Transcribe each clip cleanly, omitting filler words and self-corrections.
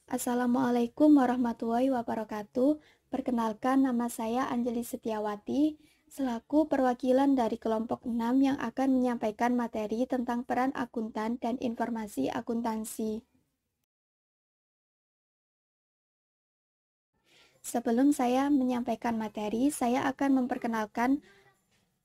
Assalamualaikum warahmatullahi wabarakatuh. Perkenalkan, nama saya Anjeli Setiawati, selaku perwakilan dari kelompok 6 yang akan menyampaikan materi tentang peran akuntan dan informasi akuntansi. Sebelum saya menyampaikan materi, saya akan memperkenalkan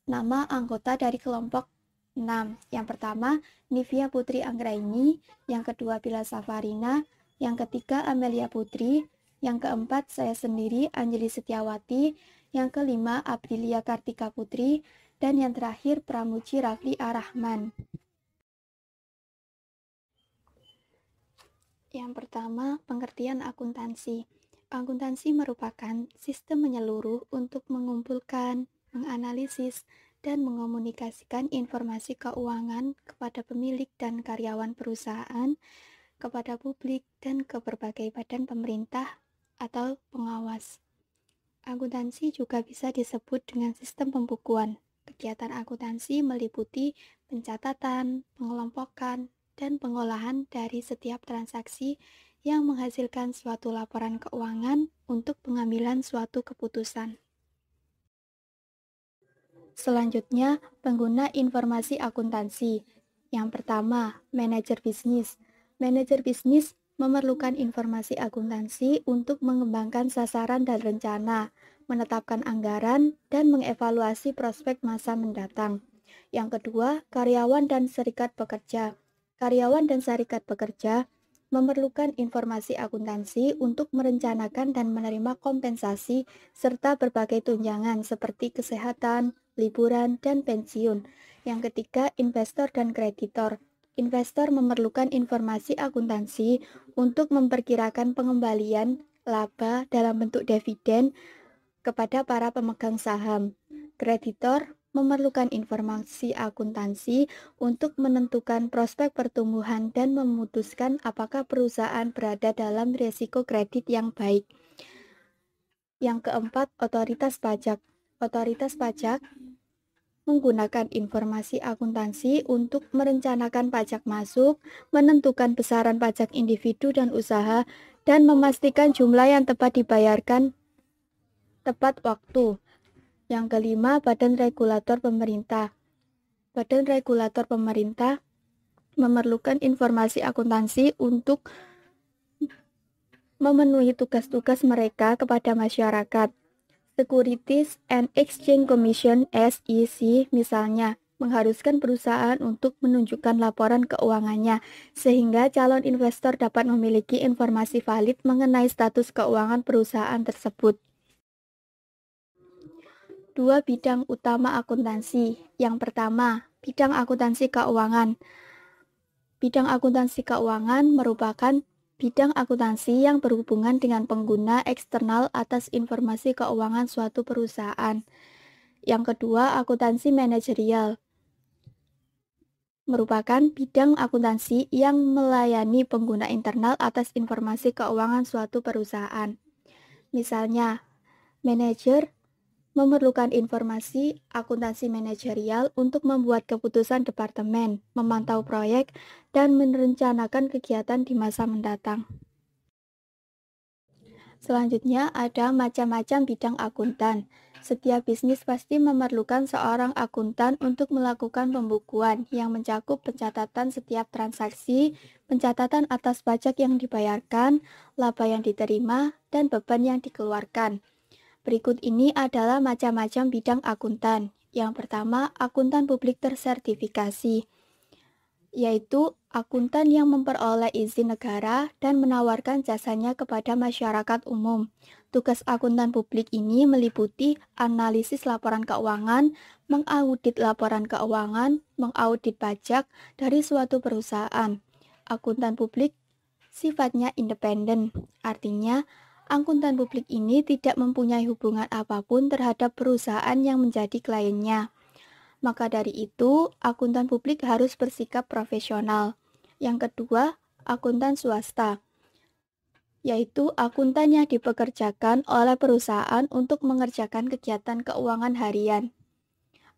nama anggota dari kelompok 6. Yang pertama, Nivia Putri Anggraini, yang kedua Bila Safarina, yang ketiga Amelia Putri, yang keempat saya sendiri Anjeli Setiawati, yang kelima Aprilia Kartika Putri, dan yang terakhir Pramuji Rafli Arahman. Yang pertama, pengertian akuntansi. Akuntansi merupakan sistem menyeluruh untuk mengumpulkan, menganalisis, dan mengomunikasikan informasi keuangan kepada pemilik dan karyawan perusahaan, kepada publik, dan ke berbagai badan pemerintah atau pengawas. Akuntansi juga bisa disebut dengan sistem pembukuan. Kegiatan akuntansi meliputi pencatatan, pengelompokan, dan pengolahan dari setiap transaksi yang menghasilkan suatu laporan keuangan untuk pengambilan suatu keputusan. Selanjutnya, pengguna informasi akuntansi. Yang pertama, manajer bisnis. Manajer bisnis memerlukan informasi akuntansi untuk mengembangkan sasaran dan rencana, menetapkan anggaran, dan mengevaluasi prospek masa mendatang. Yang kedua, karyawan dan serikat pekerja. Karyawan dan serikat pekerja memerlukan informasi akuntansi untuk merencanakan dan menerima kompensasi serta berbagai tunjangan seperti kesehatan, liburan, dan pensiun. Yang ketiga, investor dan kreditor. Investor memerlukan informasi akuntansi untuk memperkirakan pengembalian laba dalam bentuk dividen kepada para pemegang saham. Kreditor memerlukan informasi akuntansi untuk menentukan prospek pertumbuhan dan memutuskan apakah perusahaan berada dalam risiko kredit yang baik. Yang keempat, otoritas pajak. Otoritas pajak menggunakan informasi akuntansi untuk merencanakan pajak masuk, menentukan besaran pajak individu dan usaha, dan memastikan jumlah yang tepat dibayarkan tepat waktu. Yang kelima, Badan Regulator Pemerintah. Badan Regulator Pemerintah memerlukan informasi akuntansi untuk memenuhi tugas-tugas mereka kepada masyarakat. Securities and Exchange Commission (SEC) misalnya mengharuskan perusahaan untuk menunjukkan laporan keuangannya sehingga calon investor dapat memiliki informasi valid mengenai status keuangan perusahaan tersebut. 2 bidang utama akuntansi. Yang pertama, bidang akuntansi keuangan. Bidang akuntansi keuangan merupakan bidang akuntansi yang berhubungan dengan pengguna eksternal atas informasi keuangan suatu perusahaan. Yang kedua, akuntansi manajerial merupakan bidang akuntansi yang melayani pengguna internal atas informasi keuangan suatu perusahaan. Misalnya, manajer memerlukan informasi akuntansi manajerial untuk membuat keputusan departemen, memantau proyek, dan merencanakan kegiatan di masa mendatang. Selanjutnya ada macam-macam bidang akuntan. Setiap bisnis pasti memerlukan seorang akuntan untuk melakukan pembukuan yang mencakup pencatatan setiap transaksi, pencatatan atas pajak yang dibayarkan, laba yang diterima, dan beban yang dikeluarkan. Berikut ini adalah macam-macam bidang akuntan. Yang pertama, akuntan publik tersertifikasi, yaitu akuntan yang memperoleh izin negara dan menawarkan jasanya kepada masyarakat umum. Tugas akuntan publik ini meliputi analisis laporan keuangan, mengaudit laporan keuangan, mengaudit pajak dari suatu perusahaan. Akuntan publik sifatnya independen, artinya akuntan publik ini tidak mempunyai hubungan apapun terhadap perusahaan yang menjadi kliennya. Maka dari itu, akuntan publik harus bersikap profesional. Yang kedua, akuntan swasta, yaitu akuntan yang dipekerjakan oleh perusahaan untuk mengerjakan kegiatan keuangan harian.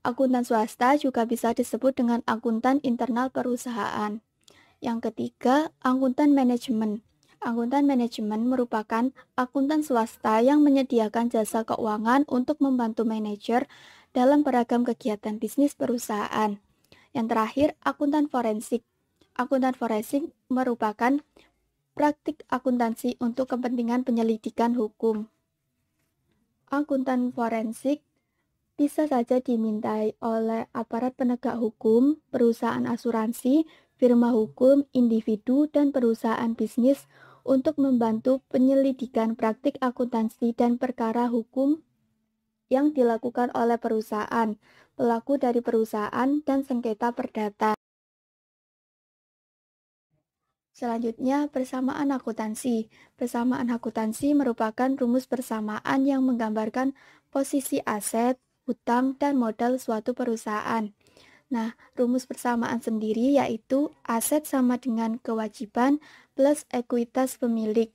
Akuntan swasta juga bisa disebut dengan akuntan internal perusahaan. Yang ketiga, akuntan manajemen. Akuntan manajemen merupakan akuntan swasta yang menyediakan jasa keuangan untuk membantu manajer dalam beragam kegiatan bisnis perusahaan. Yang terakhir, akuntan forensik. Akuntan forensik merupakan praktik akuntansi untuk kepentingan penyelidikan hukum. Akuntan forensik bisa saja dimintai oleh aparat penegak hukum, perusahaan asuransi, firma hukum, individu, dan perusahaan bisnis untuk membantu penyelidikan praktik akuntansi dan perkara hukum yang dilakukan oleh perusahaan, pelaku dari perusahaan, dan sengketa perdata. Selanjutnya, persamaan akuntansi. Persamaan akuntansi merupakan rumus persamaan yang menggambarkan posisi aset, hutang, dan modal suatu perusahaan. Nah, rumus persamaan sendiri yaitu aset sama dengan kewajiban plus ekuitas pemilik.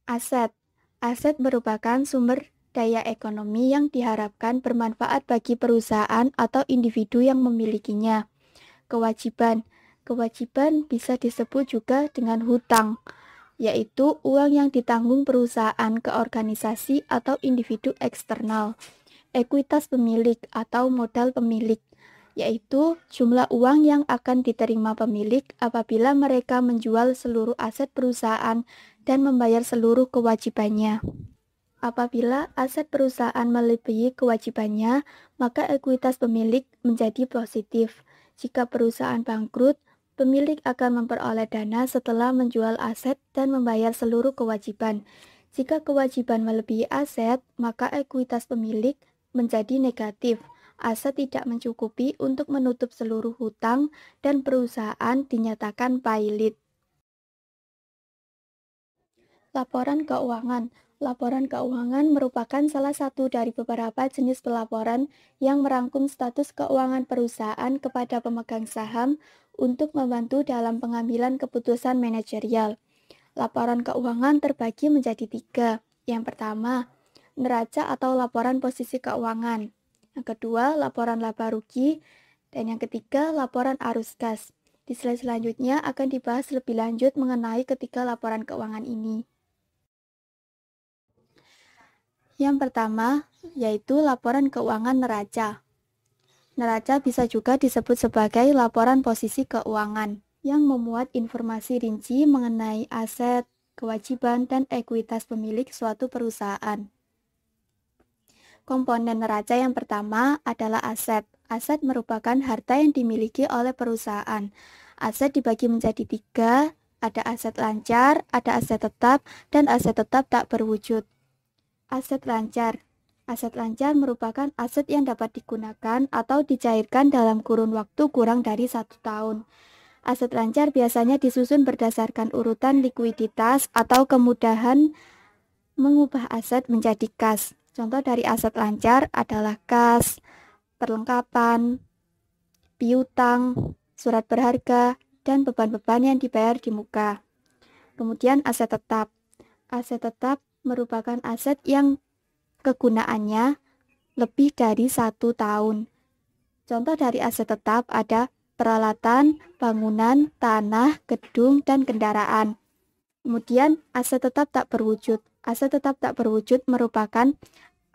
Aset. Aset merupakan sumber daya ekonomi yang diharapkan bermanfaat bagi perusahaan atau individu yang memilikinya. Kewajiban. Kewajiban bisa disebut juga dengan hutang, yaitu uang yang ditanggung perusahaan ke organisasi atau individu eksternal. Ekuitas pemilik atau modal pemilik, yaitu jumlah uang yang akan diterima pemilik apabila mereka menjual seluruh aset perusahaan dan membayar seluruh kewajibannya. Apabila aset perusahaan melebihi kewajibannya, maka ekuitas pemilik menjadi positif. Jika perusahaan bangkrut, pemilik akan memperoleh dana setelah menjual aset dan membayar seluruh kewajiban. Jika kewajiban melebihi aset, maka ekuitas pemilik menjadi negatif. Aset tidak mencukupi untuk menutup seluruh hutang dan perusahaan dinyatakan pailit. Laporan keuangan. Laporan keuangan merupakan salah satu dari beberapa jenis pelaporan yang merangkum status keuangan perusahaan kepada pemegang saham untuk membantu dalam pengambilan keputusan manajerial. Laporan keuangan terbagi menjadi 3. Yang pertama, neraca atau laporan posisi keuangan. Yang kedua, laporan laba rugi. Dan yang ketiga, laporan arus kas. Di slide selanjutnya akan dibahas lebih lanjut mengenai ketiga laporan keuangan ini. Yang pertama, yaitu laporan keuangan neraca. Neraca bisa juga disebut sebagai laporan posisi keuangan yang memuat informasi rinci mengenai aset, kewajiban, dan ekuitas pemilik suatu perusahaan. Komponen neraca yang pertama adalah aset. Aset merupakan harta yang dimiliki oleh perusahaan. Aset dibagi menjadi 3, ada aset lancar, ada aset tetap, dan aset tetap tak berwujud. Aset lancar. Aset lancar merupakan aset yang dapat digunakan atau dicairkan dalam kurun waktu kurang dari 1 tahun. Aset lancar biasanya disusun berdasarkan urutan likuiditas atau kemudahan mengubah aset menjadi kas. Contoh dari aset lancar adalah kas, perlengkapan, piutang, surat berharga, dan beban-beban yang dibayar di muka. Kemudian aset tetap. Aset tetap merupakan aset yang kegunaannya lebih dari 1 tahun. Contoh dari aset tetap ada peralatan, bangunan, tanah, gedung, dan kendaraan. Kemudian aset tetap tak berwujud. Aset tetap tak berwujud merupakan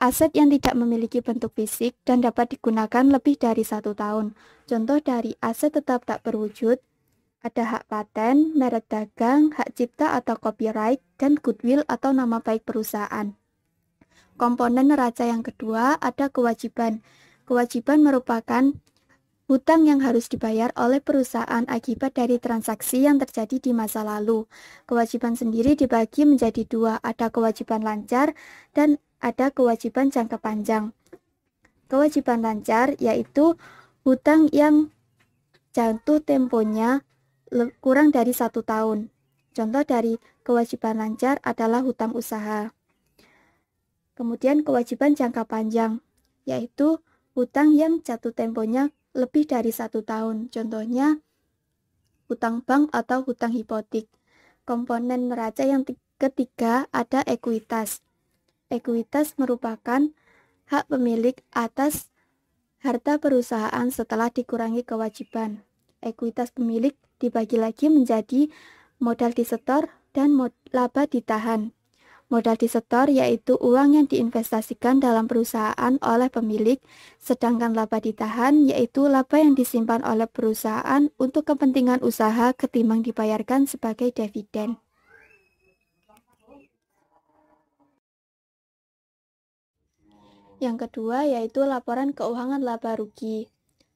aset yang tidak memiliki bentuk fisik dan dapat digunakan lebih dari 1 tahun. Contoh dari aset tetap tak berwujud ada hak paten, merek dagang, hak cipta atau copyright, dan goodwill atau nama baik perusahaan. Komponen neraca yang kedua ada kewajiban. Kewajiban merupakan hutang yang harus dibayar oleh perusahaan akibat dari transaksi yang terjadi di masa lalu. Kewajiban sendiri dibagi menjadi 2, ada kewajiban lancar dan ada kewajiban jangka panjang. Kewajiban lancar yaitu hutang yang jatuh temponya kurang dari 1 tahun. Contoh dari kewajiban lancar adalah hutang usaha. Kemudian kewajiban jangka panjang, yaitu hutang yang jatuh temponya lebih dari 1 tahun. Contohnya hutang bank atau hutang hipotek. Komponen neraca yang ketiga ada ekuitas. Ekuitas merupakan hak pemilik atas harta perusahaan setelah dikurangi kewajiban. Ekuitas pemilik dibagi lagi menjadi modal disetor, dan laba ditahan. Modal disetor yaitu uang yang diinvestasikan dalam perusahaan oleh pemilik, sedangkan laba ditahan yaitu laba yang disimpan oleh perusahaan untuk kepentingan usaha ketimbang dibayarkan sebagai dividen. Yang kedua yaitu laporan keuangan laba rugi.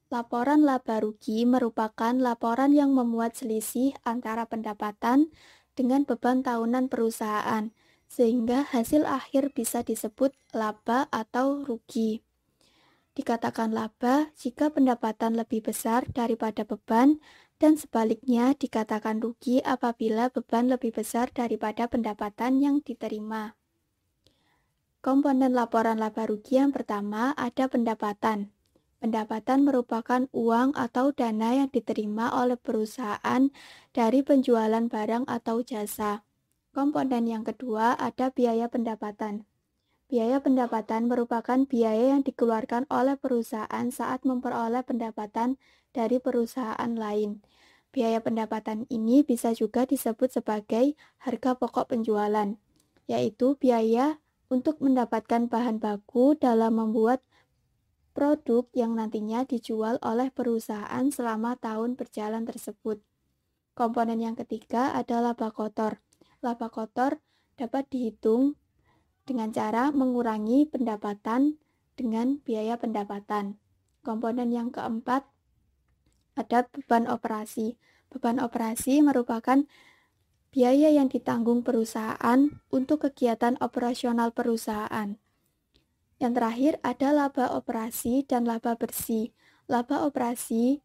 Laporan laba rugi merupakan laporan yang memuat selisih antara pendapatan dengan beban tahunan perusahaan, sehingga hasil akhir bisa disebut laba atau rugi. Dikatakan laba jika pendapatan lebih besar daripada beban, dan sebaliknya dikatakan rugi apabila beban lebih besar daripada pendapatan yang diterima. Komponen laporan laba rugi yang pertama ada pendapatan. Pendapatan merupakan uang atau dana yang diterima oleh perusahaan dari penjualan barang atau jasa. Komponen yang kedua ada biaya pendapatan. Biaya pendapatan merupakan biaya yang dikeluarkan oleh perusahaan saat memperoleh pendapatan dari perusahaan lain. Biaya pendapatan ini bisa juga disebut sebagai harga pokok penjualan, yaitu biaya untuk mendapatkan bahan baku dalam membuat produk yang nantinya dijual oleh perusahaan selama tahun berjalan tersebut. Komponen yang ketiga ada laba kotor. Laba kotor dapat dihitung dengan cara mengurangi pendapatan dengan biaya pendapatan. Komponen yang keempat ada beban operasi. Beban operasi merupakan biaya yang ditanggung perusahaan untuk kegiatan operasional perusahaan. Yang terakhir ada laba operasi dan laba bersih. Laba operasi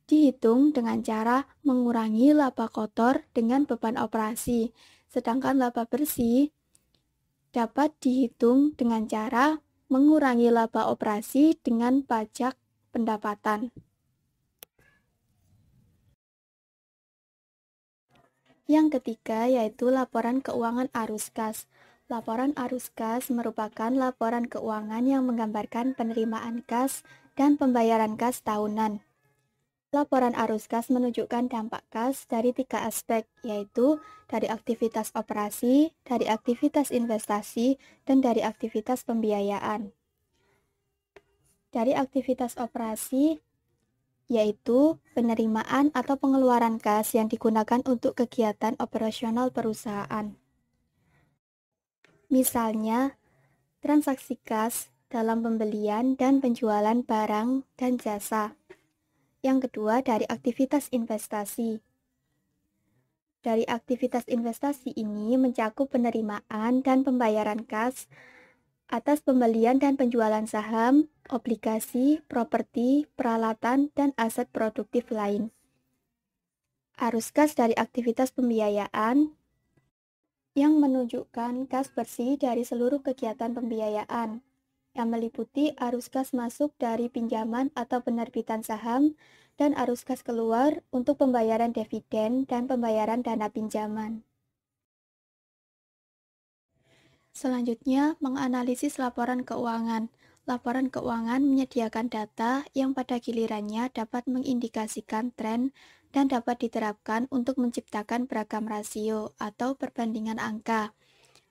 dihitung dengan cara mengurangi laba kotor dengan beban operasi, sedangkan laba bersih dapat dihitung dengan cara mengurangi laba operasi dengan pajak pendapatan. Yang ketiga yaitu laporan keuangan arus kas. Laporan arus kas merupakan laporan keuangan yang menggambarkan penerimaan kas dan pembayaran kas tahunan. Laporan arus kas menunjukkan dampak kas dari 3 aspek, yaitu dari aktivitas operasi, dari aktivitas investasi, dan dari aktivitas pembiayaan. Dari aktivitas operasi, yaitu penerimaan atau pengeluaran kas yang digunakan untuk kegiatan operasional perusahaan. Misalnya, transaksi kas dalam pembelian dan penjualan barang dan jasa. Yang kedua, dari aktivitas investasi. Dari aktivitas investasi ini mencakup penerimaan dan pembayaran kas atas pembelian dan penjualan saham, obligasi, properti, peralatan, dan aset produktif lain. Arus kas dari aktivitas pembiayaan yang menunjukkan kas bersih dari seluruh kegiatan pembiayaan, yang meliputi arus kas masuk dari pinjaman atau penerbitan saham, dan arus kas keluar untuk pembayaran dividen dan pembayaran dana pinjaman. Selanjutnya, menganalisis laporan keuangan. Laporan keuangan menyediakan data yang pada gilirannya dapat mengindikasikan tren dan dapat diterapkan untuk menciptakan beragam rasio atau perbandingan angka.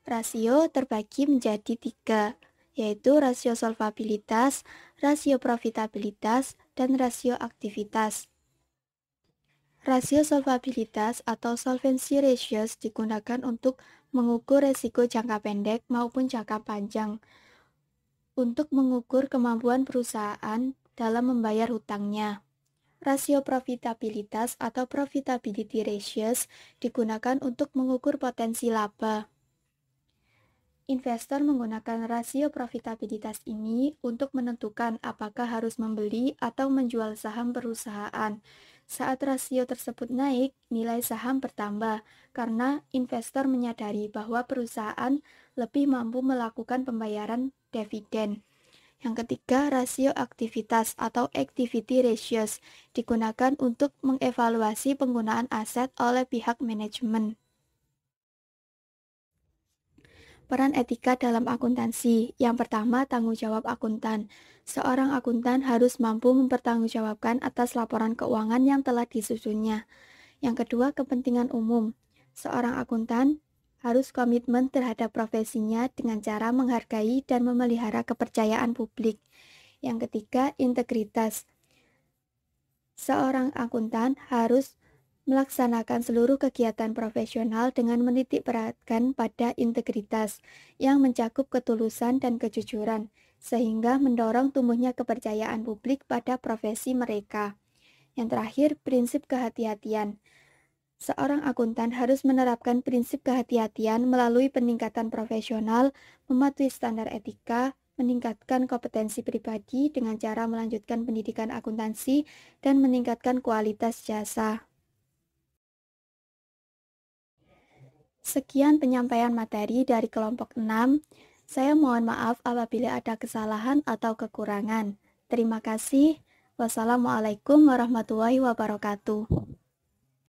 Rasio terbagi menjadi 3, yaitu rasio solvabilitas, rasio profitabilitas, dan rasio aktivitas. Rasio solvabilitas atau solvency ratios digunakan untuk mengukur resiko jangka pendek maupun jangka panjang, untuk mengukur kemampuan perusahaan dalam membayar hutangnya. Rasio profitabilitas atau profitability ratios digunakan untuk mengukur potensi laba. Investor menggunakan rasio profitabilitas ini untuk menentukan apakah harus membeli atau menjual saham perusahaan. Saat rasio tersebut naik, nilai saham bertambah karena investor menyadari bahwa perusahaan lebih mampu melakukan pembayaran dividen. Yang ketiga, rasio aktivitas atau activity ratios digunakan untuk mengevaluasi penggunaan aset oleh pihak manajemen. Peran etika dalam akuntansi. Yang pertama, tanggung jawab akuntan. Seorang akuntan harus mampu mempertanggungjawabkan atas laporan keuangan yang telah disusunnya. Yang kedua, kepentingan umum. Seorang akuntan harus komitmen terhadap profesinya dengan cara menghargai dan memelihara kepercayaan publik. Yang ketiga, integritas. Seorang akuntan harus melaksanakan seluruh kegiatan profesional dengan menitik beratkan pada integritas yang mencakup ketulusan dan kejujuran, sehingga mendorong tumbuhnya kepercayaan publik pada profesi mereka. Yang terakhir, prinsip kehati-hatian. Seorang akuntan harus menerapkan prinsip kehati-hatian melalui peningkatan profesional, mematuhi standar etika, meningkatkan kompetensi pribadi dengan cara melanjutkan pendidikan akuntansi, dan meningkatkan kualitas jasa. Sekian penyampaian materi dari kelompok 6. Saya mohon maaf apabila ada kesalahan atau kekurangan. Terima kasih. Wassalamualaikum warahmatullahi wabarakatuh.